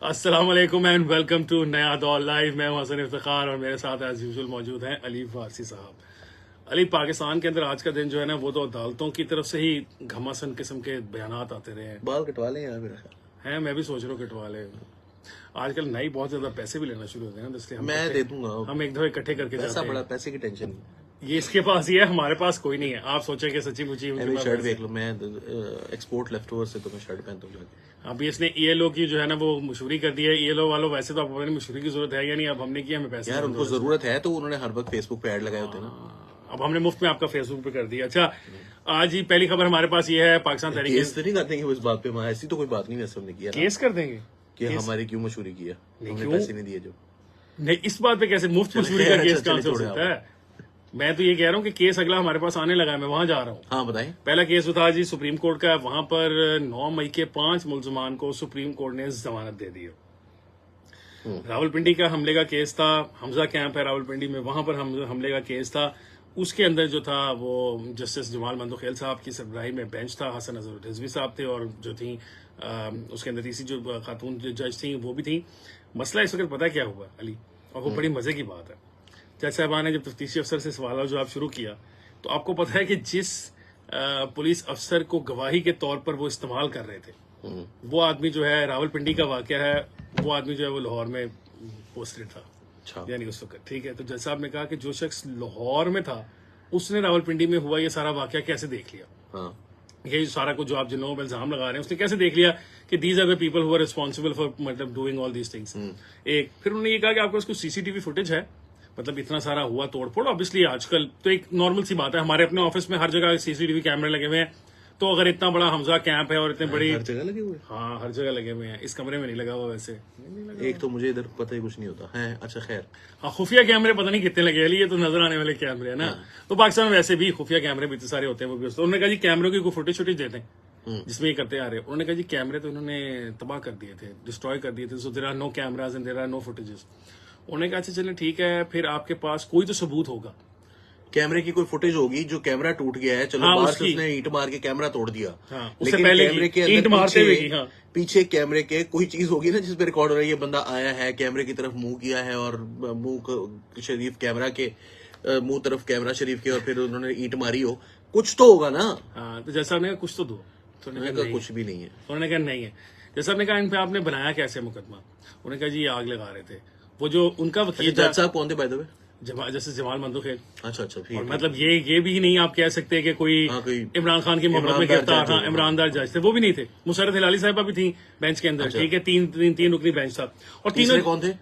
अस्सलाम वालेकुम and welcome to नया दौर लाइव। मैं हूं हसन इफ्तिखार और मेरे साथ एज यूजुअल मौजूद हैं अली फारसी साहब। अली, पाकिस्तान के अंदर आज का दिन जो है ना, वो तो अदालतों की तरफ से ही घमासन किस्म के बयानात आते रहे हैं। बाल कटवा लें यार, मेरा ख्याल हैं, मैं भी सोच रहा हूँ कटवा ले। आजकल नई बहुत ज्यादा पैसे भी लेना शुरू होते हैं, इसलिए मैं दे दूंगा। हम एक दफे इकट्ठे करके पैसा जाते बड़ा, हैं। पैसे की टेंशन नहीं। ये इसके पास ही है, हमारे पास कोई नहीं है। आप सोचे कि सच्ची मुची मेरी शर्ट देख लो, मैं एक्सपोर्ट लेफ्ट ओवर से तो मैं शर्ट पहनता हूँ जाके। अभी इसने ईएलओ की जो है ना वो मशहूरी कर दी है। ईएलओ वालों, वैसे तो आपको मशहूरी की जरूरत है या नहीं, अब हमने की, हमें पैसे यार उनको जरूरत है तो उन्होंने हर वक्त फेसबुक पे ऐड लगाए होते हैं ना। अब हमने मुफ्त में आपका फेसबुक पे कर दिया। अच्छा, आज ही पहली खबर हमारे पास ये है, पाकिस्तान तहरीक केस तो नहीं करते हैं इस बात पे, ऐसी तो कोई बात नहीं वैसे हमने किया ना, केस कर देंगे कि हमारी क्यों मशहूरी किया, हमने क्यों? पैसे नहीं दिए जो। नहीं, इस बात पे कैसे मुफ्त मशहूरी का केस कहां से हो छोड़े सकता है? मैं तो ये कह रहा हूँ कि केस अगला हमारे पास आने लगा है, मैं वहां जा रहा हूँ। हाँ बताएं। पहला केस था जी सुप्रीम कोर्ट का। वहां पर 9 मई के 5 मुलजमान को सुप्रीम कोर्ट ने जमानत दे दी है। रावलपिंडी का हमले का केस था, हमजा कैंप है रावलपिंडी में, वहां पर हमले का केस था। उसके अंदर जो था वो जस्टिस जमाल मंदोखेल साहब की सरबराही में बेंच था, हसन अजहर रिजवी साहब थे और जो थी उसके अंदर तीसरी जो खातून जज थी वो भी थी। मसला इस वक्त पता क्या हुआ अली, और वो बड़ी मजे की बात है। जज साहबा ने जब तफ्तीशी अफसर से सवाल जवाब शुरू किया तो आपको पता है कि जिस पुलिस अफसर को गवाही के तौर पर वो इस्तेमाल कर रहे थे, वो आदमी जो है, रावलपिंडी का वाकया है, वो आदमी जो है वो लाहौर में पोस्टेड था। यानी उस वक्त, ठीक है। तो जज साहब ने कहा कि जो शख्स लाहौर में था उसने रावलपिंडी में हुआ ये सारा वाकया कैसे देख लिया। हाँ। ये सारा कुछ जो आप जिन लोगों पर इल्जाम लगा रहे हैं उसने कैसे देख लिया कि these are the people who are responsible for मतलब डूइंग ऑल दीज थिंग्स। एक फिर उन्होंने ये कहा कि आपके पास कुछ सीसीटीवी फुटेज है, मतलब इतना सारा हुआ तोड़फोड़। ऑब्वियसली आजकल तो एक नॉर्मल सी बात है, हमारे अपने ऑफिस में हर जगह सीसीटीवी कैमरे लगे हुए हैं। तो अगर इतना बड़ा हमजा कैंप है और इतने बड़ी, हर जगह लगे हुए। हाँ हर जगह लगे हुए हैं। इस कमरे में नहीं लगा हुआ वैसे, एक तो मुझे इधर पता ही कुछ नहीं होता है। अच्छा खैर, हाँ खुफिया कैमरे पता नहीं कितने लगे हैं, ये तो नजर आने वाले कैमरे है ना। तो पाकिस्तान में वैसे भी खुफिया कैमरे भी इतने सारे होते हैं, वो भी। तो उन्होंने कहा जी कैमरों की कोई फुटेज शूटेज देते हैं जिसमें ये करते आ रहे हैं। उन्होंने कहा जी कैमरे तो इन्होंने तबाह कर दिए थे, डिस्ट्रॉय कर दिए थे, so there are no cameras and there are no footages. उन्होंने कहा अच्छा चलिए ठीक है, फिर आपके पास कोई तो सबूत होगा, कैमरे की कोई फुटेज होगी जो कैमरा टूट गया है। चलो हाँ, बाहर से उसने ईंट मार के कैमरा तोड़ दिया। हाँ, उससे लेकिन पहले कैमरे के ईंट अंदर मारते हुए की, हाँ। पीछे कैमरे के कोई चीज होगी ना जिसपे रिकॉर्ड हो रहा है, ये बंदा आया है, कैमरे की तरफ मुंह किया है और मुंह शरीफ कैमरा के मुंह तरफ कैमरा शरीफ के, और फिर उन्होंने ईंट मारी हो, कुछ तो होगा ना। हाँ, तो जैसा आपने कहा कुछ तो दो, तो उन्होंने कहा कुछ भी नहीं है। उन्होंने कहा नहीं है। जैसा आपने कहा इन पे आपने बनाया कैसे मुकदमा, उन्होंने कहा जी ये आग लगा रहे थे। वो जो उनका वकील था, जज साहब कौन थे बाय द वे? जैसे जमाल मंदोखेल। अच्छा ठीक और है। मतलब ये भी नहीं आप कह सकते कि कोई इमरान खान की मोहब्बत में गिरफ्तार, हाँ इमरानदार जज थे, वो भी नहीं थे। मुशर्रत हिलाली साहिबा भी थी बेंच के अंदर, ठीक है। तीन रुकनी बेंच था और तीनों कौन थे?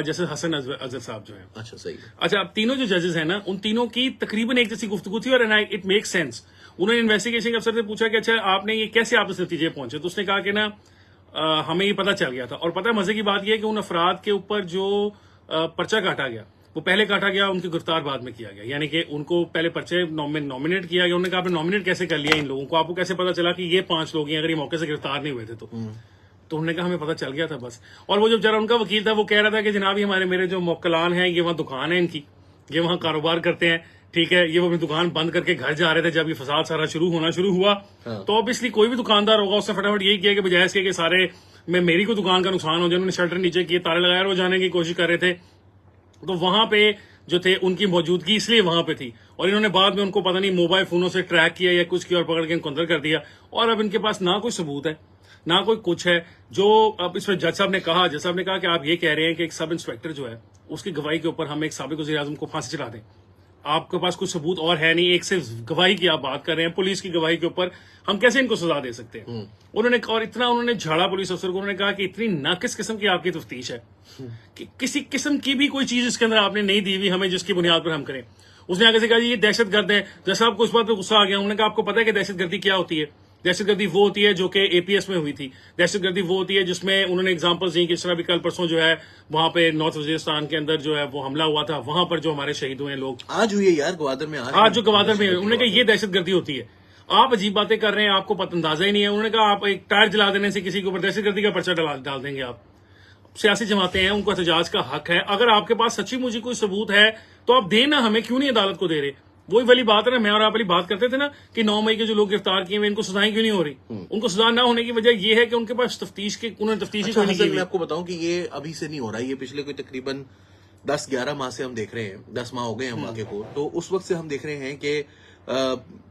जैसे हसन अजहर साहब जो है। अच्छा सही। अच्छा, अब तीनों जो जजेस हैं ना, उन तीनों की तकरीबन एक जैसी गुफ्तगू थी और इट मेक सेंस। उन्होंने इन्वेस्टिगेशन अफसर से पूछा कि अच्छा आपने ये कैसे आप इस नतीजे पहुंचे, तो उसने कहा कि ना हमें ये पता चल गया था। और पता है मजे की बात यह है कि उन अफराद के ऊपर जो पर्चा काटा गया वो पहले काटा गया, उनकी गिरफ्तार बाद में किया गया। यानी कि उनको पहले पर्चे नॉमिनेट किया गया। उन्होंने कहा आपने नॉमिनेट कैसे कर लिया इन लोगों को, आपको कैसे पता चला कि ये 5 लोग हैं, अगर ये मौके से गिरफ्तार नहीं हुए थे तो उन्होंने कहा हमें पता चल गया था बस। और वो जब जरा उनका वकील था वो कह रहा था कि जनाब ये मेरे जो मोक्कलान हैं, ये वहाँ दुकान है इनकी, ये वहाँ कारोबार करते हैं, ठीक है। ये वो अपनी दुकान बंद करके घर जा रहे थे जब ये फसाद सारा शुरू हुआ। तो ऑब्वियसली कोई भी दुकानदार होगा उसने फटाफट यही किया कि बजाय इसके कि सारे में मेरी को दुकान का नुकसान हो जाए, उन्होंने शटर नीचे किए, ताले लगाए, वो जाने की कोशिश कर रहे थे। तो वहां पे जो थे उनकी मौजूदगी इसलिए वहां पे थी, और इन्होंने बाद में उनको पता नहीं मोबाइल फोनों से ट्रैक किया या कुछ किया और पकड़ के इनको अंदर कर दिया। और अब इनके पास ना कोई सबूत है ना कोई कुछ है। जो अब इसमें जज साहब ने कहा कि आप ये कह रहे हैं कि एक सब इंस्पेक्टर जो है उसकी गवाही के ऊपर हम एक साबिक वज़ीर-ए-आज़म को फांसी चढ़ा दें। आपके पास कुछ सबूत और है नहीं, एक सिर्फ गवाही की आप बात कर रहे हैं, पुलिस की गवाही के ऊपर हम कैसे इनको सजा दे सकते हैं। उन्होंने झाड़ा पुलिस अफसर को। उन्होंने कहा कि इतनी नाकिस किस्म की आपकी तफ्तीश है कि किसी किस्म की भी कोई चीज इसके अंदर आपने नहीं दी हुई हमें जिसकी बुनियाद पर हम करें। उसने आगे से कहा ये दहशतगर्द है। जैसा आपको इस बात पर गुस्सा आ गया, उन्होंने कहा आपको पता है कि दहशतगर्दी क्या होती है? दहशतगर्दी वो होती है जो कि एपीएस में हुई थी। दहशतगर्दी वो होती है जिसमें उन्होंने एग्जांपल्स दी कि इस तरह भी कल परसों जो है वहां पे नॉर्थ वजीरिस्तान के अंदर जो है वो हमला हुआ था, वहां पर जो हमारे शहीद हुए हैं लोग। आज हुई है यार गवादर में, आज जो गवादर में, उन्होंने कहा ये दहशतगर्दी होती है। आप अजीब बातें कर रहे हैं, आपको पता अंदाजा ही नहीं है। उन्होंने कहा आप एक टायर जला देने से किसी के ऊपर दहशतगर्दी का पर्चा डाल देंगे आप। सियासी जमातें हैं, उनको एहतजाज का हक है। अगर आपके पास सच्ची मुझी कोई सबूत है तो आप देना, हमें क्यों नहीं अदालत को दे रहे? वही वाली बात है ना, मैं और आप वाली बात करते थे ना कि 9 मई के जो लोग गिरफ्तार किए हुए इनको सजाएं क्यों नहीं हो रही। उनको सजा ना होने की वजह ये है कि उनके पास उन्होंने तफ्तीश ही अच्छा कोई नहीं की हसन, मैं हुई। आपको बताऊं कि ये अभी से नहीं हो रहा है, ये पिछले कोई तकरीबन 10-11 माह से हम देख रहे हैं, 10 माह हो गए हैं वाक़े को। तो उस वक्त से हम देख रहे हैं कि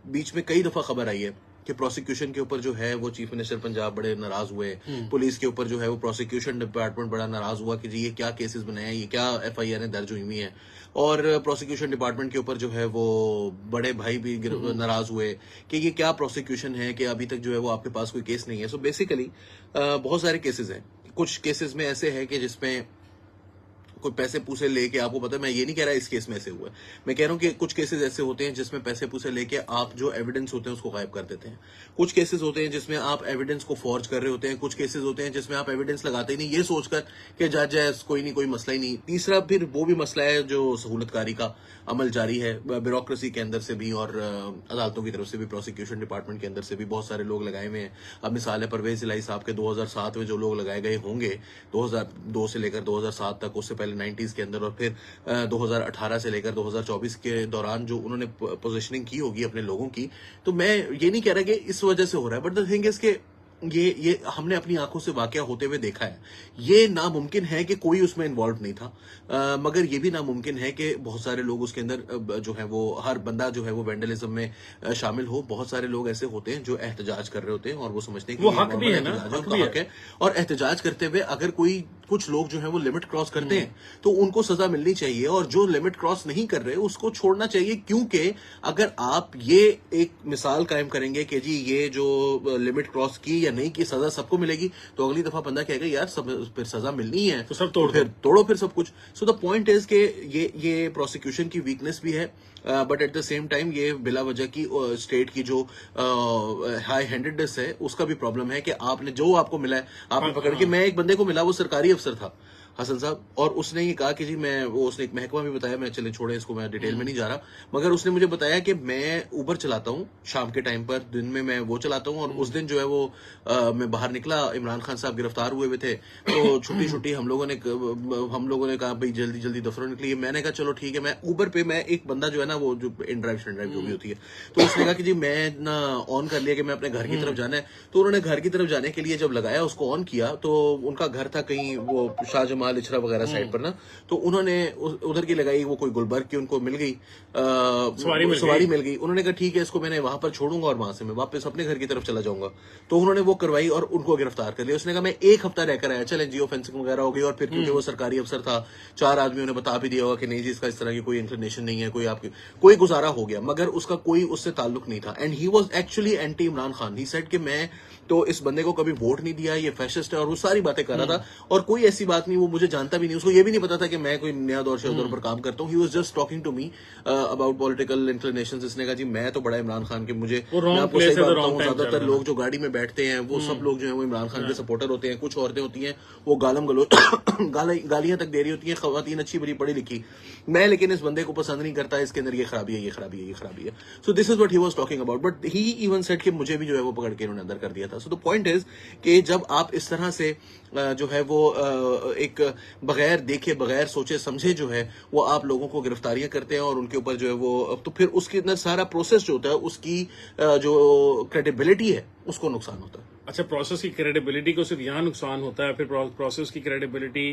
बीच में कई दफा खबर आई है कि प्रोसिक्यूशन के ऊपर जो है वो चीफ मिनिस्टर पंजाब बड़े नाराज हुए, पुलिस के ऊपर जो है वो प्रोसिक्यूशन डिपार्टमेंट बड़ा नाराज हुआ कि जी ये क्या केसेस बनाए हैं, ये क्या FIR दर्ज हुई हुई है। और प्रोसिक्यूशन डिपार्टमेंट के ऊपर जो है वो बड़े भाई भी नाराज हुए कि ये क्या प्रोसिक्यूशन है कि अभी तक जो है वो आपके पास कोई केस नहीं है। सो बेसिकली बहुत सारे केसेस हैं, कुछ केसेस में ऐसे हैं कि जिसमें कोई पैसे पूसे लेके, आपको पता है मैं ये नहीं कह रहा इस केस में ऐसे हुआ है, मैं कह रहा हूँ कि कुछ केसेस ऐसे होते हैं जिसमें पैसे पूसे लेके आप जो एविडेंस होते हैं उसको गायब कर देते हैं। कुछ केसेस होते हैं जिसमें आप एविडेंस को फॉर्ज कर रहे होते हैं। कुछ केसेस होते हैं जिसमें आप एविडेंस लगाते ही नहीं, ये सोचकर कि जज है कोई नहीं, कोई मसला ही नहीं। तीसरा फिर वो भी मसला है जो सहूलतकारी का अमल जारी है ब्यूरोक्रेसी के अंदर से भी और अदालतों की तरफ से भी, प्रोसिक्यूशन डिपार्टमेंट के अंदर से भी बहुत सारे लोग लगाए हुए हैं। अब मिसाल है परवेज इलाही साहब के 2007 में जो लोग लगाए गए होंगे 2002 से लेकर 2007 तक, उससे पहले 90s के अंदर, और फिर 2018 से लेकर 2024 के दौरान जो उन्होंने पोजीशनिंग की होगी अपने लोगों की। तो मैं ये नहीं कह रहा कि इस वजह से हो रहा है, बट द थिंग इज के ये हमने अपनी आंखों से वाकया होते हुए देखा है। ये नामुमकिन है कि कोई उसमें इन्वॉल्व नहीं था, मगर ये भी नामुमकिन है कि बहुत सारे लोग उसके अंदर जो है वो, हर बंदा जो है वो वेंडलिज्म में शामिल हो। बहुत सारे लोग ऐसे होते हैं जो एहतजाज कर रहे होते हैं और वो समझते हैं कि वो ये हक भी है ना, एहतजाज है, हक उनका भी हक है। और एहतजाज करते हुए अगर कुछ लोग जो है वो लिमिट क्रॉस करते हैं तो उनको सजा मिलनी चाहिए, और जो लिमिट क्रॉस नहीं कर रहे उसको छोड़ना चाहिए। क्योंकि अगर आप ये एक मिसाल कायम करेंगे कि जी ये जो लिमिट क्रॉस की या नहीं की सजा सबको मिलेगी, तो अगली दफा बंदा कहेगा यार सब फिर सजा मिलनी है तो सब तोड़ फिर तोड़ो फिर सब कुछ। सो द पॉइंट इज कि ये प्रोसिक्यूशन की वीकनेस भी है, but at the same time ये बिला वजह की स्टेट की जो हाई हैंडेडनेस है उसका भी प्रॉब्लम है कि आपने जो आपको मिला है आपने पकड़ के, मैं एक बंदे को मिला वो सरकारी अफसर था हसन साहब, और उसने ये कहा कि जी उसने एक महकमा भी बताया, मैं चले छोड़े इसको, मैं डिटेल में नहीं जा रहा, मगर उसने मुझे बताया कि मैं उबर चलाता हूँ शाम के टाइम पर, दिन में मैं वो चलाता हूँ। और उस दिन जो है वो मैं बाहर निकला, इमरान खान साहब गिरफ्तार हुए थे, तो छुट्टी हम लोगों ने कहा भाई जल्दी जल्दी दफ्तर निकलिए। मैंने कहा चलो ठीक है, मैं उबर पे मैं एक बंदा जो है ना वो जो इन ड्राइव जो भी होती है, तो उसने कहा कि जी मैं ना ऑन कर लिया कि मैं अपने घर की तरफ जाना है। तो उन्होंने घर की तरफ जाने के लिए जब लगाया, उसको ऑन किया, तो उनका घर था कहीं वो शाहजमाल इचरा वगैरह साइड पर ना, तो उन्होंने उधर की लगाई, वो कोई गुलबर्ग की उनको मिल गई, सवारी मिल गई। उन्होंने कहा ठीक है इसको मैंने वहां पर छोड़ूंगा और वहां से मैं वापस अपने घर की तरफ चला जाऊंगा। तो उन्होंने वो करवाई और उनको गिरफ्तार कर लिया। उसने कहा मैं 1 हफ्ता रहकर आया, चले जियो फेंसिंग वगैरह हो गई, और फिर क्योंकि वो सरकारी अफसर था 4 आदमियों ने बता भी दिया होगा कि नहीं जी इसका इस तरह की कोई इंक्लिनेशन नहीं है, कोई गुजारा हो गया, मगर उसका कोई उससे ताल्लुक नहीं था। And he was actually anti Imran Khan. He said कि मैं तो इस बंदे को कभी वोट नहीं दिया, ये फैशिस्ट है, और वो सारी बातें कर रहा था। और कोई ऐसी बात नहीं, वो मुझे जानता भी नहीं, उसको ये भी नहीं पता था कि मैं कोई नया दौर से दौर पर काम करता हूँ। He was just talking to me about political inclinations. इसने कहा जी मैं तो बड़ा इमरान खान के, मुझे मैं आपको सही बात बताऊं, ज्यादातर लोग जो गाड़ी में बैठते हैं वो सब लोग जो है वो इमरान खान के सपोर्टर होते हैं। कुछ औरतें होती हैं वो गालियां तक दे रही होती हैं, खवातीन अच्छी बड़ी पढ़ी लिखी, मैं लेकिन इस बंदे को पसंद नहीं करता, इसके अंदर ये खराबी है, ये खराबी है, ये खराबी है। So this is what he was talking about, but he even said कि मुझे भी जो है वो पकड़ के इन्होंने अंदर कर दिया था। सो द पॉइंट इज कि जब आप इस तरह से जो है वो एक बगैर देखे बगैर सोचे समझे जो है वो आप लोगों को गिरफ्तारियां करते हैं और उनके ऊपर जो है वो, तो फिर उसके अंदर सारा प्रोसेस जो होता है उसकी जो क्रेडिबिलिटी है उसको नुकसान होता है। अच्छा, प्रोसेस की क्रेडिबिलिटी को सिर्फ यहाँ नुकसान होता है, फिर प्रोसेस की क्रेडिबिलिटी,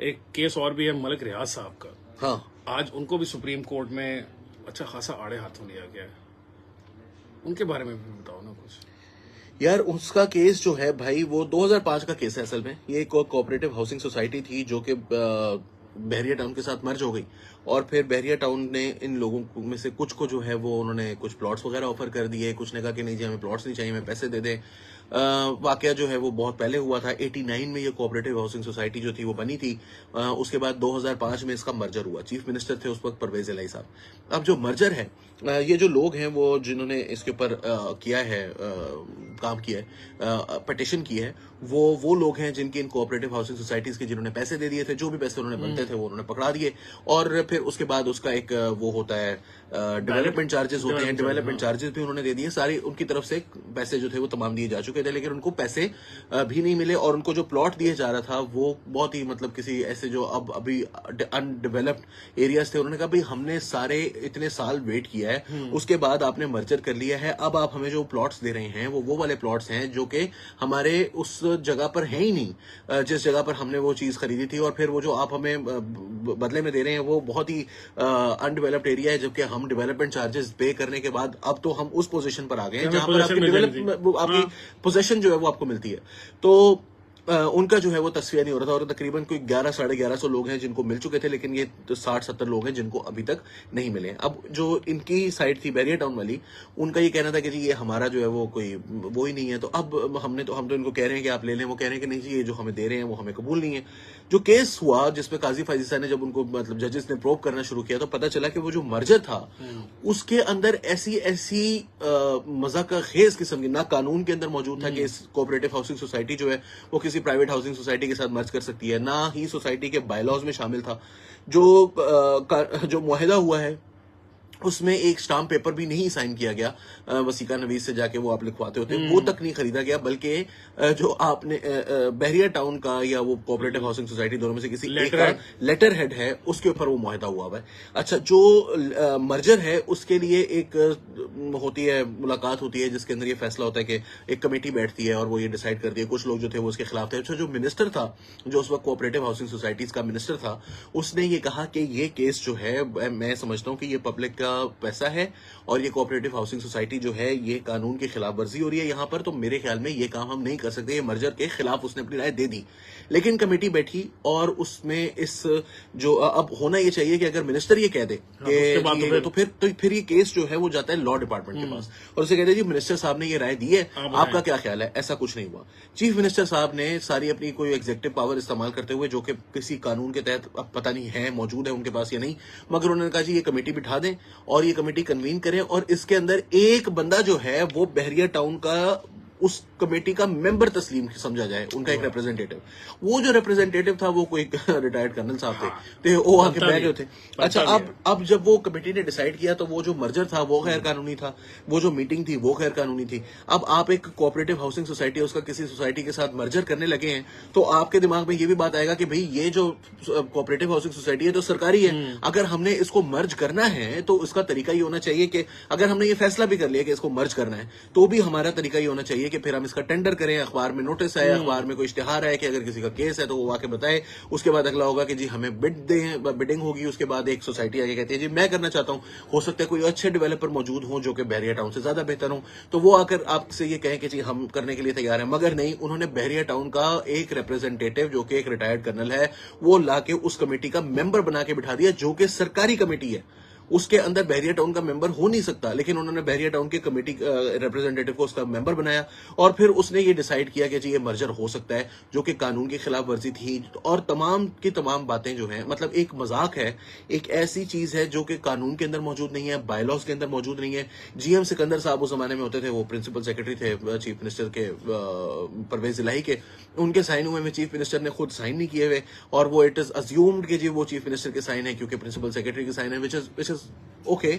एक केस और भी है मलिक रियाज साहब का। हाँ, आज उनको भी सुप्रीम कोर्ट में अच्छा खासा आड़े हाथों लिया गया है, उनके बारे में भी बताओ ना कुछ। यार उसका केस जो है भाई वो 2005 का केस है। असल में ये एक कोऑपरेटिव हाउसिंग सोसाइटी थी जो कि बहरिया टाउन के साथ मर्ज हो गई, और फिर बहरिया टाउन ने इन लोगों में से कुछ को जो है वो उन्होंने कुछ प्लॉट्स वगैरह ऑफर कर दिए, कुछ ने कहा कि नहीं जी हमें प्लॉट्स नहीं चाहिए, हमें पैसे दे दें। वाकया जो है वो बहुत पहले हुआ था, 89 में ये कोऑपरेटिव हाउसिंग सोसाइटी जो थी वो बनी थी। उसके बाद 2005 में इसका मर्जर हुआ। चीफ मिनिस्टर थे उस वक्त परवेज इलाही साहब। अब जो मर्जर है, ये जो लोग हैं वो जिन्होंने इसके ऊपर किया है, काम किया है, पिटिशन की है, वो लोग हैं जिनकी इन कोऑपरेटिव हाउसिंग सोसाइटीज के जिन्होंने पैसे दे दिए थे, जो भी पैसे उन्होंने बनते थे वो उन्होंने पकड़ा दिए, और फिर उसके बाद उसका एक वो होता है डेवलपमेंट चार्जेस होते हैं, डेवलपमेंट चार्जेस भी उन्होंने दे दिए। सारी उनकी तरफ से पैसे जो थे वो तमाम दिए जा चुके चुके थे, लेकिन उनको पैसे भी नहीं मिले, और उनको जो प्लॉट दिए जा रहा था वो बहुत ही मतलब किसी ऐसे जो अब अभी अनडेवलप्ड एरियाज थे, उन्होंने कहा भाई हमने सारे इतने साल वेट किया है, उसके बाद आपने मर्जर कर लिया है, अब आप हमें जो प्लॉट्स दे रहे हैं वो वाले प्लॉट्स हैं जो कि हमारे उस जगह पर है ही नहीं जिस जगह पर हमने वो चीज खरीदी थी, और फिर वो जो आप हमें बदले में दे रहे हैं वो बहुत ही अनडेवलप्ड एरिया है, जबकि हम डेवलपमेंट चार्जेस पे करने के बाद अब तो हम उस पोजीशन पर आ गए हैं जहां पर आपकी पोजीशन जो है वो आपको मिलती है। तो उनका जो है वो तस्वीर नहीं हो रहा था, और तकरीबन कोई 1100-1150 लोग हैं जिनको मिल चुके थे, लेकिन ये तो 60-70 लोग हैं जिनको अभी तक नहीं मिले। अब जो इनकी साइड थी बैरियर टाउन वाली, उनका ये कहना था कि जी ये हमारा जो है वो कोई वो ही नहीं है, तो अब हम तो इनको कह रहे हैं कि आप ले लें, वो कह रहे हैं कि नहीं जी ये जो हमें दे रहे हैं वो हमें कबूल नहीं है। जो केस हुआ जिसपे काजी फाइजीसा ने जब उनको मतलब जजेस ने प्रोब करना शुरू किया, तो पता चला कि वो जो मर्जर था उसके अंदर ऐसी मजा का खेज किस्म की ना कानून के अंदर मौजूद था कि इस कोऑपरेटिव हाउसिंग सोसाइटी जो है वो किसी प्राइवेट हाउसिंग सोसाइटी के साथ मर्ज कर सकती है, ना ही सोसाइटी के बायलॉज में शामिल था। जो मुआहिदा हुआ है उसमें एक स्टाम्प पेपर भी नहीं साइन किया गया, वसीका नवीस से जाके वो आप लिखवाते होते, वो तक नहीं खरीदा गया, बल्कि जो आपने बहरिया टाउन का या वो कोऑपरेटिव हाउसिंग सोसाइटी दोनों में से किसी एक का लेटर हेड है उसके ऊपर वो मुआहिदा हुआ है। अच्छा, जो मर्जर है उसके लिए एक होती है मुलाकात होती है जिसके अंदर ये फैसला होता है कि एक कमेटी बैठती है और वो ये डिसाइड करती है। कुछ लोग जो थे वो उसके खिलाफ थे। अच्छा, जो मिनिस्टर था, जो उस वक्त कोऑपरेटिव हाउसिंग सोसाइटीज का मिनिस्टर था, उसने ये कहा कि ये केस जो है मैं समझता हूं कि ये पब्लिक का पैसा है और ये कोऑपरेटिव हाउसिंग सोसाइटी जो है ये कानून की खिलाफ वर्जी हो रही है यहां पर, तो मेरे ख्याल में ये काम हम नहीं कर सकते। ये मर्जर के खिलाफ उसने अपनी राय दे दी, लेकिन कमेटी बैठी और उसमें इस जो अब होना ये चाहिए कि अगर मिनिस्टर ये कह दे कि तो फिर ये केस जो है वो जाता है लॉ डिपार्टमेंट के पास और उसे कहते हैं जी मिनिस्टर साहब ने ये राय दी है, आपका क्या ख्याल है। ऐसा कुछ नहीं हुआ। चीफ मिनिस्टर साहब ने सारी अपनी कोई एग्जीक्यूटिव पावर इस्तेमाल करते हुए, जो कि किसी कानून के तहत अब पता नहीं है मौजूद है उनके पास या नहीं, मगर उन्होंने कहा जी ये कमेटी बिठा दें और ये कमेटी कन्वीन करें और इसके अंदर एक बंदा जो है वो बहरिया टाउन का उस कमेटी का मेंबर तस्लीम समझा जाए, उनका एक रिप्रेजेंटेटिव। वो जो रिप्रेजेंटेटिव था वो कोई रिटायर्ड कर्नल साहब थे, तो वो आके बैठ गए थे। अच्छा, अब जब वो कमेटी ने डिसाइड किया तो वो जो मर्जर था वो गैर कानूनी था, वो जो मीटिंग थी वो गैर कानूनी थी। अब आप एक कोऑपरेटिव हाउसिंग सोसाइटी उसका किसी सोसाइटी के साथ मर्जर करने लगे हैं तो आपके दिमाग में ये भी बात आएगा कि भाई ये जो कोऑपरेटिव हाउसिंग सोसाइटी है तो सरकारी है, अगर हमने इसको मर्ज करना है तो उसका तरीका ये होना चाहिए कि अगर हमने ये फैसला भी कर लिया कि इसको मर्ज करना है तो भी हमारा तरीका ये होना चाहिए कि फिर हम इसका टेंडर करें, अखबार में नोटिस आए, अखबार में कोई इश्तिहार है कि अगर किसी का केस है तो वो आके बताए। उसके बाद अगला होगा कि जी हमें बिडिंग होगी, उसके बाद एक सोसाइटी आके कहती है जी मैं करना चाहता हूं, हो सकता है कोई अच्छे डेवलपर मौजूद हो जो कि बहरिया टाउन से ज्यादा बेहतर हो, तो वो आकर आपसे ये कहें कि जी हम करने के लिए तैयार हैं। मगर नहीं, उन्होंने बहरिया टाउन का एक रिप्रेजेंटेटिव जो कि एक रिटायर्ड कर्नल है वो लाके उस कमेटी का मेंबर बना के बिठा दिया, जो कि सरकारी कमेटी है, उसके अंदर बहरिया टाउन का मेंबर हो नहीं सकता, लेकिन उन्होंने बहरिया टाउन के कमेटी रिप्रेजेंटेटिव को उसका मेंबर बनाया और फिर उसने ये डिसाइड किया कि जी ये मर्जर हो सकता है, जो कि कानून की खिलाफ वर्जी थी और तमाम की तमाम बातें जो हैं, मतलब एक मजाक है, एक ऐसी चीज है जो कि कानून के अंदर मौजूद नहीं है, बायलॉज के अंदर मौजूद नहीं है। जीएम सिकंदर साहब उस जमाने में होते थे, वो प्रिंसिपल सेक्रेटरी थे चीफ मिनिस्टर के, परवेज इलाही के, उनके साइन हुए में चीफ मिनिस्टर ने खुद साइन नहीं किए हुए और वो इट इज अज्यूम्ड कि जी वो चीफ मिनिस्टर के साइन है क्योंकि प्रिंसिपल सेक्रेटरी के साइन है, विच इज ओके,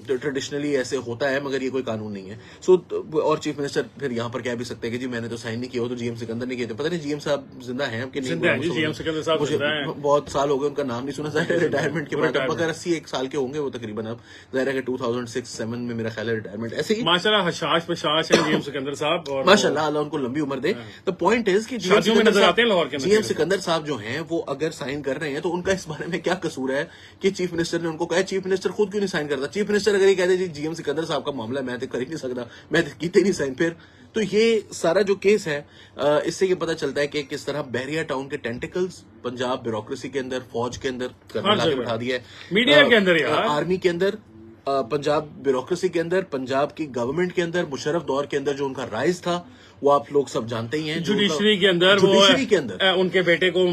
ट्रेडिशनली ऐसे होता है मगर ये कोई कानून नहीं है। सो और चीफ मिनिस्टर फिर यहाँ पर कह भी सकते हैं कि जी मैंने तो साइन नहीं किया, वो तो जीएम सिकंदर ने किए थे। पता नहीं जीएम साहब जिंदा हैं अब कि नहीं, जीएम सिकंदर साहब मुझे बहुत साल हो गए उनका नाम नहीं सुना था रिटायरमेंट के बाद, मगर 81 साल के होंगे वो तकरीबन। अब जाहिर है कि 2006-7 में मेरा ख्याल है रिटायरमेंट। ऐसे ही माशाल्लाह हशाश बशाश है जीएम सिकंदर साहब, और माशाल्लाह अल्लाह उनको लंबी उम्र दे। द पॉइंट इज कि जीएम सिकंदर साहब जो हैं वो अगर साइन कर रहे हैं तो उनका इस बारे में क्या कसूर है कि चीफ मिनिस्टर ने उनको कहा। चीफ मिनिस्टर खुद क्यों नहीं साइन करता? चीफ मिनिस्टर अगर ये कहते जी जीएम सिकंदर साहब का मामला मैं तो कर ही नहीं सकता, मैं तो कीते नहीं साइन। फिर तो ये सारा जो केस है इससे ये पता चलता है कि किस तरह बहरिया टाउन के टेंटिकल्स पंजाब ब्यूरोक्रेसी के अंदर, फौज के अंदर बिठा दिया है, मीडिया के अंदर, आर्मी के अंदर, पंजाब ब्यूरोक्रेसी के अंदर, पंजाब की गवर्नमेंट के अंदर, मुशर्रफ दौर के अंदर जो उनका राइज था वो आप लोग सब जानते ही हैं। जुडिशरी के अंदर जुडिशरी के अंदर उनके बेटे को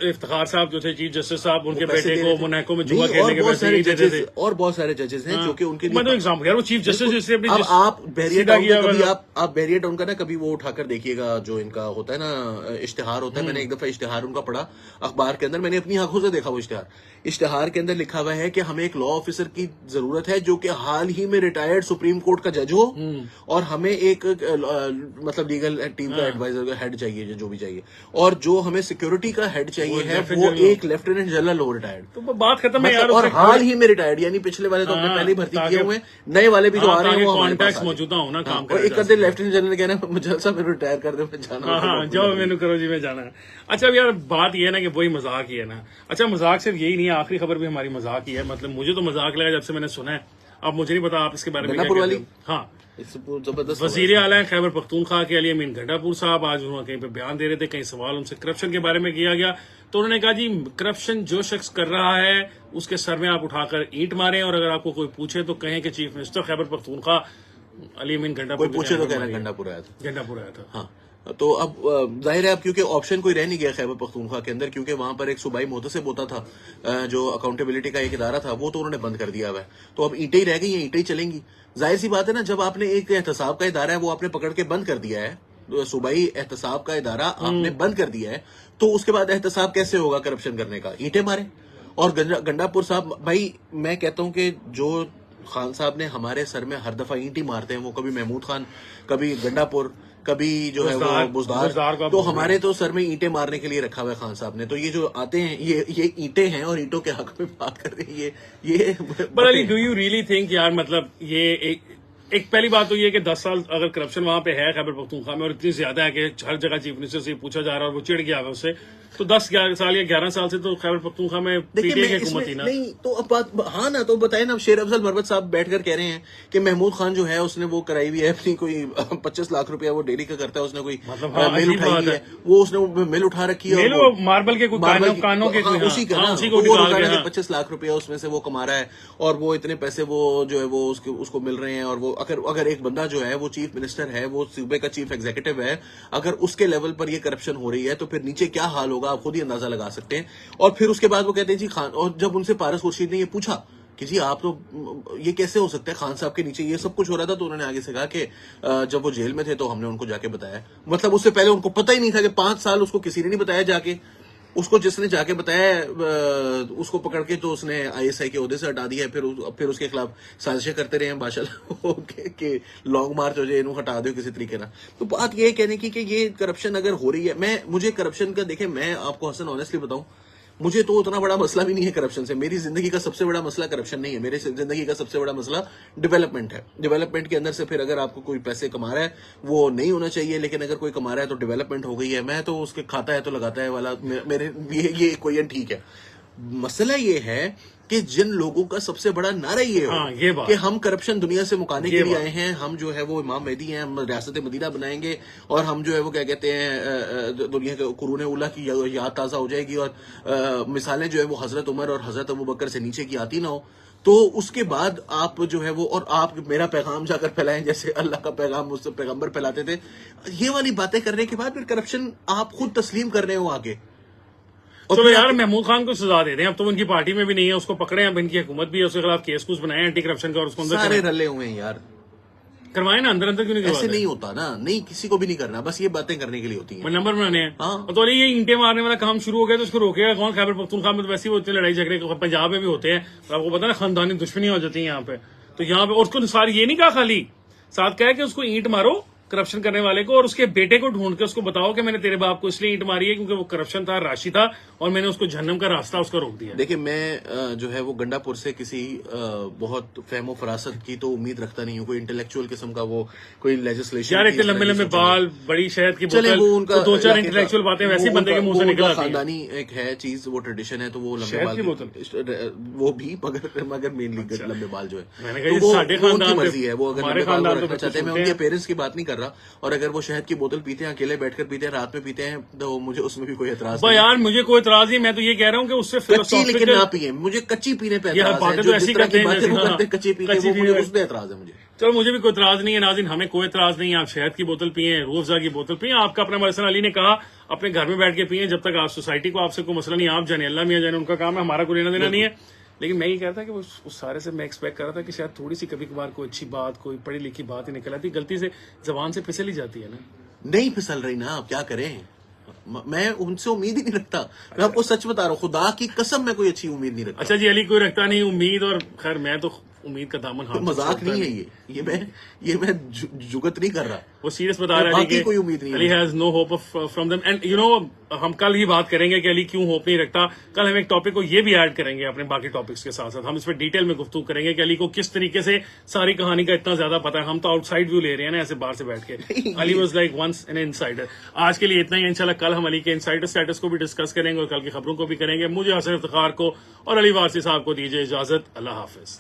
इफ्तिखार साहब जो थे चीफ जस्टिस साहब, उनके बेटे को मोनाको में जुआ नहीं, खेलने के पैसे नहीं देते थे। और बहुत सारे जजेस हैं जो कि उनके लिए मैं तो एग्जाम्पल यार, वो चीफ जस्टिस जिससे अपनी अब आप बैरियर सीधा टाउन किया का कभी वाला। आप बैरियर टाउन का ना कभी वो उठाकर देखिएगा, जो इनका होता है ना इश्तिहार होता है। मैंने एक दफा इश्तिहार उनका पढ़ा अखबार के अंदर, मैंने अपनी आंखों से देखा वो इश्तिहार के अंदर लिखा हुआ है कि हमें एक लॉ ऑफिसर की जरूरत है जो कि हाल ही में रिटायर्ड सुप्रीम कोर्ट का जज हो, और हमें एक मतलब लीगल टीम का एडवाइजर का हेड चाहिए, जो भी चाहिए, और जो हमें सिक्योरिटी का हेड चाहिए है वो एक लेफ्टिनेंट जनरल हो रिटायर्ड। तो बात खत्म है यार। और हाल ही में रिटायर्ड, यानी पिछले वाले तो हमने पहले ही भर्ती किए हुए हैं, नए वाले भी जो आ रहे हैं वो हमारे पास मौजूदा हो ना काम और एक आधे लेफ्टिनेंट जनरल ने कहना मुझे सब रिटायर कर दे, मैं जाना। हाँ, जाओ मेनू करो जी, मैं जाना है। अच्छा अब यार बात ये है ना कि वही मजाक ही है ना। अच्छा मजाक सिर्फ यही नहीं है, आखिरी खबर भी हमारी मजाक ही है। मतलब मुझे तो मजाक लगा जब से मैंने सुना है। अब मुझे नहीं पता आप इसके बारे में क्या कहते हो। हाँ, जबरदस्त वजीर आला खैबर पख्तूनख्वा के अली अमीन गंडापुर साहब आज उन्होंने कहीं पे बयान दे रहे थे, कहीं सवाल उनसे करप्शन के बारे में किया गया, तो उन्होंने कहा जी करप्शन जो शख्स कर रहा है उसके सर में आप उठाकर ईंट मारें, और अगर आपको कोई पूछे तो कहें कि चीफ मिनिस्टर खैबर पख्तूनख्वा अली अमीन गंडापुर, कोई पूछे तो कहना गंडापुर आया था। गंडापुर आया था। हाँ, तो अब जाहिर है अब क्योंकि ऑप्शन कोई रह नहीं गया खैबर पख्तूनख्वा के अंदर, क्योंकि वहां पर एक सूबाई मोहतसिब होता था जो अकाउंटेबिलिटी का एक इदारा था, वो तो उन्होंने बंद कर दिया हुआ है। तो अब ईंटें ही रह गई हैं, ईंटें ही चलेंगी। जाहिर सी बात है ना, जब आपने एक एहतसाब का इदारा है वो आपने पकड़ के बंद कर दिया है, सूबाई एहतसाब का इदारा आपने बंद कर दिया है, तो उसके बाद एहतसाब कैसे होगा करप्शन करने का? ईंटें मारे। और गंडापुर साहब, भाई मैं कहता हूं कि जो खान साहब ने हमारे सर में हर दफा ईंट ही मारते हैं, वो कभी महमूद खान, कभी गंडापुर, कभी जो है वो बुजदार, तो हमारे तो सर में ईंटें मारने के लिए रखा हुआ है खान साहब ने। तो ये जो आते हैं ये ईंटें हैं और ईंटों के हक में बात कर रहे हैं ये but Ali do you really think यार, मतलब ये एक पहली बात तो ये कि 10 साल अगर करप्शन वहां पे है खैबर पख्तूनख्वा में, और इतनी ज्यादा है कि हर जगह चीफ मिनिस्टर से पूछा जा रहा है और वो चिढ़ गया है उससे, तो 10 साल या 11 साल से तो खैबर पख्तूनख्वा में पीटीआई की हुकूमत थी ना। नहीं तो अब बात, हाँ ना, तो बताए ना, शेर अफजल मरवत साहब बैठकर कह रहे हैं कि महमूद खान जो है उसने वो कराई हुई है अपनी कोई 25 लाख रुपया वो डेली का करता है, उसने कोई मिल उठाई है, वो उसने मिल उठा रखी है, मार्बल के कानों के उसी का 25 लाख रुपया उसमें से वो कमा रहा है, और वो इतने पैसे वो जो है वो उसको मिल रहे हैं। और वो अगर एक बंदा जो है वो चीफ मिनिस्टर है, वो सूबे का चीफ एग्जीक्यूटिव है, अगर उसके लेवल पर ये करप्शन हो रही है तो फिर नीचे क्या हाल होगा आप खुद ही अंदाजा लगा सकते हैं। और फिर उसके बाद वो कहते हैं जी खान, और जब उनसे पारस खुर्शीद ने ये पूछा कि जी आप तो ये कैसे हो सकता है, खान साहब के नीचे ये सब कुछ हो रहा था, तो उन्होंने आगे से कहा कि जब वो जेल में थे तो हमने उनको जाके बताया। मतलब उससे पहले उनको पता ही नहीं था कि 5 साल उसको किसी ने नहीं बताया जाके, उसको जिसने जाके बताया उसको पकड़ के तो उसने आईएसआई के ओहदे से हटा दिया है, फिर उसके खिलाफ साजिशें करते रहे हैं बादशाह कि लॉन्ग मार्च हो जाए, इन्हों हटा दो किसी तरीके ना। तो बात ये कहने की कि ये करप्शन अगर हो रही है, मुझे करप्शन का, देखें मैं आपको हसन ऑनेस्टली बताऊं, मुझे तो उतना बड़ा मसला भी नहीं है करप्शन से। मेरी जिंदगी का सबसे बड़ा मसला करप्शन नहीं है, मेरी जिंदगी का सबसे बड़ा मसला डेवलपमेंट है। डेवलपमेंट के अंदर से फिर अगर आपको कोई पैसे कमा रहा है, वो नहीं होना चाहिए, लेकिन अगर कोई कमा रहा है तो डेवलपमेंट हो गई है, मैं तो उसके खाता है तो लगाता है वाला मेरे ये इक्वेशन ठीक है। मसला ये है कि जिन लोगों का सबसे बड़ा नारा ये हो ये बात कि हम करप्शन दुनिया से मुकाने के लिए आए हैं, हम जो है वो इमाम मेहदी हैं, हम रियासत मदीना बनाएंगे, और हम जो है वो क्या कहते हैं दुनिया के कुरून उला की याद ताज़ा हो जाएगी, और मिसालें जो है वो हजरत उमर और हजरत अबू बकर से नीचे की आती ना हो, तो उसके बाद आप जो है वो, और आप मेरा पैगाम जाकर फैलाएं जैसे अल्लाह का पैगाम मुझसे पैगंबर फैलाते थे, ये वाली बातें करने के बाद फिर करप्शन आप खुद तस्लीम कर रहे हो आगे। चलो यार महमूद खान को सजा दे दें, अब तो उनकी पार्टी में भी नहीं है, उसको पकड़े, अब इनकी हुकूमत भी है, उसके खिलाफ केस कुछ बनाए एंटी करप्शन का, और उसको अंदर सारे रले हुए हैं यार, करवाए ना, अंदर क्यों नहीं करवाते? ऐसे नहीं होता ना, नहीं किसी को भी नहीं करना, बस ये बातें करने के लिए होती हैं, नंबर बनाने हैं। हाँ। तो ये ईंटें मारने वाला काम शुरू हो गया तो उसको रोकेगा कौन? खैबर पख्तूनख्वा में तो वैसे ही वो इतने लड़ाई झगड़े पंजाब में भी होते हैं, तो आपको पता है ना, खानदानी दुश्मनी हो जाती है यहाँ पे। तो यहाँ पे और उसको सारी ये नहीं कहा, खाली साथ कहा कि उसको ईंट मारो करप्शन करने वाले को, और उसके बेटे को ढूंढ के उसको बताओ कि मैंने तेरे बाप को इसलिए ईंट मारी है क्योंकि वो करप्शन था, राशि था, और मैंने उसको जहन्नम का रास्ता उसका रोक दिया। देखिए मैं जो है वो गंडापुर से किसी बहुत फहमो फरासत की तो उम्मीद रखता नहीं हूँ, कोई इंटेलेक्चुअल किस्म का वो कोई लेजिस्लेशन यार, इतने लंबे लंबे बाल, बड़ी शहद की बोतल, वो उनका तो 2-4 इंटेलेक्चुअल बातें वैसे बंदे के मुंह से निकल आती हैं। खानदानी एक है चीज, वो ट्रेडिशन है, तो वो लंबे बाल वो भी, मगर मेनली लंबे बाल जो है, मैंने कहा साढ़े खानदान मर्जी है, वो अगर लंबे बाल रखना चाहते हैं, मैं उनके पेरेंट्स की बात नहीं कर कर रहा, और अगर वो शहद की बोतल पीते हैं, अकेले बैठकर पीते हैं, रात में पीते हैं, तो मुझे उसमें भी कोई एतराज भाई नहीं। यार मुझे कोई एतराज नहीं, मैं तो ये कह रहा हूँ कि उससे कच्ची लेकिन philosophical- ना पिए, मुझे कच्ची पीने पे यार एतराज है। बातें जो तो ऐसी जिस तरह करते की हैं बातें जैसे, वो हाँ, करते हैं कच्ची पी के, कच्ची वो मुझे पी- उस पे एतराज है मुझे। चलो मुझे भी कोई एतराज नहीं है नाज़रीन, हमें कोई एतराज नहीं है, आप शहद की बोतल पिए, रूह अफ़ज़ा की बोतल पिए, आपका अपना मसला। अली ने कहा अपने घर में बैठ के पिए, जब तक आप सोसाइटी को आपसे कोई मसला नहीं, आप जाने, अल्लाह मियां जाने, उनका काम है, हमारा कोई लेना देना नहीं है। लेकिन मैं ये कह रहा था कि उस सारे से मैं एक्सपेक्ट कर रहा था कि शायद थोड़ी सी कभी कभार कोई अच्छी बात, कोई पढ़ी लिखी बात ही निकल आती, गलती से जबान से फिसल ही जाती है ना। नहीं फिसल रही ना, आप क्या करें, मैं उनसे उम्मीद ही नहीं रखता, मैं आपको सच बता रहा हूँ, खुदा की कसम मैं कोई अच्छी उम्मीद नहीं रखता। अच्छा जी, अली कोई रखता नहीं उम्मीद, और खैर मैं तो उम्मीद का दामन हाथ मजाक छोड़ता नहीं है ये मैं जुगत नहीं कर रहा, वो सीरियस बता रहा है बाकी कोई उम्मीद नहीं है। Ali has no hope from them, and you know हम कल ही बात करेंगे कि अली क्यों होप नहीं रखता। कल हम एक टॉपिक को ये भी ऐड करेंगे अपने बाकी टॉपिक्स के साथ साथ, हम इस पर डिटेल में गुफ्तगू करेंगे कि अली को किस तरीके से सारी कहानी का इतना ज्यादा पता है। हम तो आउटसाइड व्यू ले रहे हैं ना, ऐसे बाहर से बैठ के। Ali was like once an insider. आज के लिए इतना ही, इंशाल्लाह कल हम अली के इनसाइडर स्टेटस को भी डिस्कस करेंगे और कल की खबरों को भी करेंगे। मुझे हसन इफ्तिखार को और अली वारसी साहब को दीजिए इजाजत, अल्लाह हाफिज।